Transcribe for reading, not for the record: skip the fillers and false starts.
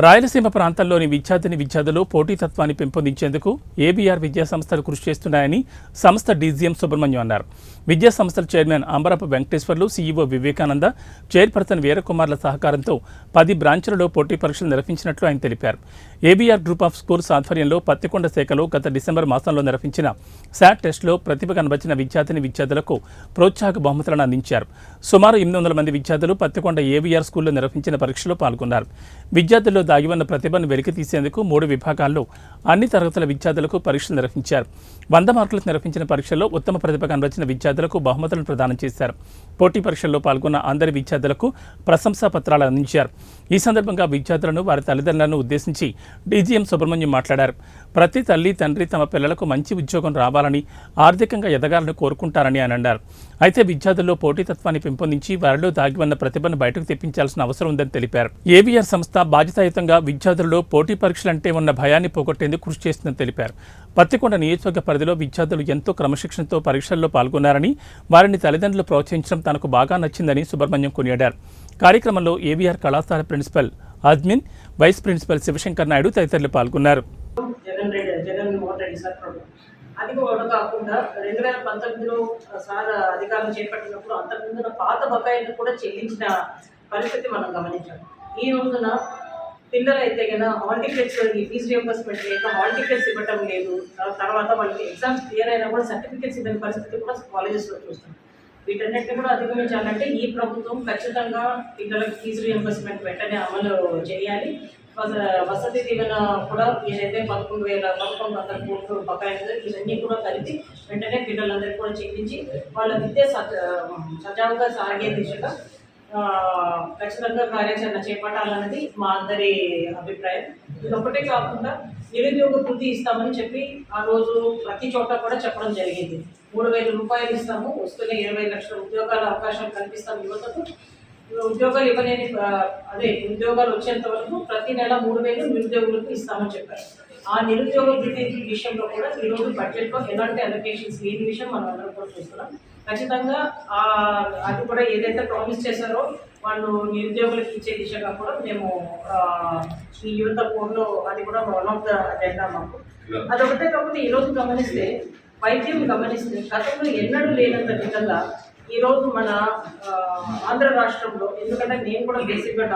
రాయలసీమ ప్రాంతాల్లోని విద్యార్థులు పోటీతత్వాన్ని పెంపొందించేందుకు ఏబీఆర్ విద్యా సంస్థలు కృషి చేస్తున్నాయని సంస్థ డీజీఎం సుబ్రహ్మణ్యం అన్నారు. విద్యా సంస్థల chairman Ambarapu Venkateswarlu, CEO Vivekananda, chairperson వీరకుమార్ల సహకారంతో 10 బ్రాంచులలో పోటీ పరీక్షలు నిర్వహించినట్లు ఆయన తెలిపారు. ఏబీఆర్ గ్రూప్ ఆఫ్ స్కూల్స్ ఆధ్వర్యంలో పత్తికొండ శాఖలో గత డిసెంబర్ మాసంలో నిర్వహించిన శాట్ టెస్టులో ప్రతిభ కనబర్చిన విద్యార్థులకు ప్రోత్సాహక బహుమతులను అందించారు. సుమారు 800 మంది విద్యార్థులు పత్తికొండ ఏబీఆర్ స్కూల్లో నిర్వహించిన పరీక్షలో పాల్గొన్నారు. విద్యార్థుల్లో దాగి ఉన్న ప్రతిభను వెలికి తీసేందుకు 3 విభాగాల్లో అన్ని తరగతుల విద్యార్థులకు పరీక్షలు నిర్వహించారు. 100 మార్కులకు నిర్వహించిన పరీక్షల్లో ఉత్తమ ప్రతిభ కనబర్చిన విద్యార్థులకు బహుమతులను ప్రదానం చేశారు. పోటీ పరీక్షల్లో పాల్గొన్న అందరి విద్యార్థులకు ప్రశంసా పత్రాలు అందించారు. ఈ సందర్భంగా విద్యార్థులను, వారి తల్లిదండ్రులను ఉద్దేశించి డీజీఎం సుబ్రహ్మణ్యం మాట్లాడారు. ప్రతి తల్లి తండ్రి తమ పిల్లలకు మంచి ఉద్యోగం రావాలని, ఆర్థికంగా ఎదగాలని కోరుకుంటారని ఆయన అన్నారు. అయితే విద్యార్థుల్లో పోటీతత్వాన్ని పెంపొందించి వారిలో దాగి ఉన్న ప్రతిభను బయటకు తెప్పించాల్సిన అవసరం ఉందని తెలిపారు. ఏబీఆర్ సంస్థ బాధ్యతాయుతంగా విద్యార్థుల్లో పోటీ పరీక్షలంటే ఉన్న భయాన్ని పోగొట్టేందుకు కృషి చేస్తుందని తెలిపారు. పత్తికొండ నియోజకవర్గ పరిధిలో విద్యార్థులు ఎంతో క్రమశిక్షణతో పరీక్షల్లో పాల్గొన్నారని, వారిని తల్లిదండ్రులు ప్రోత్సహించడం తనకు బాగా నచ్చిందని సుబ్రహ్మణ్యం కొనియాడారు. కార్యక్రమంలో ఏబీఆర్ కళాశాల principal Ajmin, vice principal Shivashankar Naidu తదితరులు పాల్గొన్నారు. అది కూడా కాకుండా 2019లో సార్ అధికారం చేపట్టినప్పుడు అంతకుముందు పాత బకాయిలను కూడా చెల్లించిన పరిస్థితి మనం గమనించాం. ఈ రోజున పిల్లలైతే కన్నా హాల్ టికెట్స్ ఫీజు రియంబర్స్మెంట్ లేక హాల్ టికెట్స్ ఇవ్వటం లేదు. తర్వాత వాళ్ళకి ఎగ్జామ్స్ క్లియర్ అయినా కూడా సర్టిఫికెట్స్ ఇవ్వని పరిస్థితి కూడా కాలేజెస్లో చూస్తాం. వీటన్నిటిని కూడా అధిగమించాలంటే ఈ ప్రభుత్వం ఖచ్చితంగా పిల్లలకు ఫీజు రియంబర్స్మెంట్ వెంటనే అమలు చేయాలి. వసతి దీవెన కూడా ఏదైతే 11,100 కోట్లు బకాయిలు ఇవన్నీ కూడా కలిపి వెంటనే పిల్లలందరికీ కూడా చెల్లించి వాళ్ళ విద్య సజావుగా సాగే దిశగా ఖచ్చితంగా కార్యాచరణ చేపట్టాలన్నది మా అందరి అభిప్రాయం. ఇది ఒకటే కాకుండా నిరుద్యోగ వృత్తి ఇస్తామని చెప్పి ఆ రోజు ప్రతి చోట కూడా చెప్పడం జరిగింది. 3,000 రూపాయలు ఇస్తాము, వస్తున్న 20 లక్షల ఉద్యోగాల అవకాశాలు కల్పిస్తాం యువతకు. ఉద్యోగాలు ఇవ్వలేని ఉద్యోగాలు వచ్చేంత వరకు ప్రతి నెల 3,000 నిరుద్యోగులకు ఇస్తామని చెప్పారు. ఆ నిరుద్యోగ వృత్తి విషయంలో కూడా ఈరోజు బడ్జెట్లో ఎలాంటి అలొకేషన్స్ లేని విషయం మనం అందరం కూడా చూస్తున్నాం. ఖచ్చితంగా అది కూడా ఏదైతే ప్రామిస్ చేశారో వాళ్ళు నిరుద్యోగులకు ఇచ్చే దిశగా కూడా మేము ఈ యువత ఫోన్లో అది కూడా వన్ ఆఫ్ ద అజెండా మాకు. అదొకటే కాకుండా ఈరోజు గమనిస్తే వైద్యం గమనిస్తే గతంలో ఎన్నడూ లేనంత విధంగా ఈరోజు మన ఆంధ్ర రాష్ట్రంలో, ఎందుకంటే నేను కూడా బేసిక్గా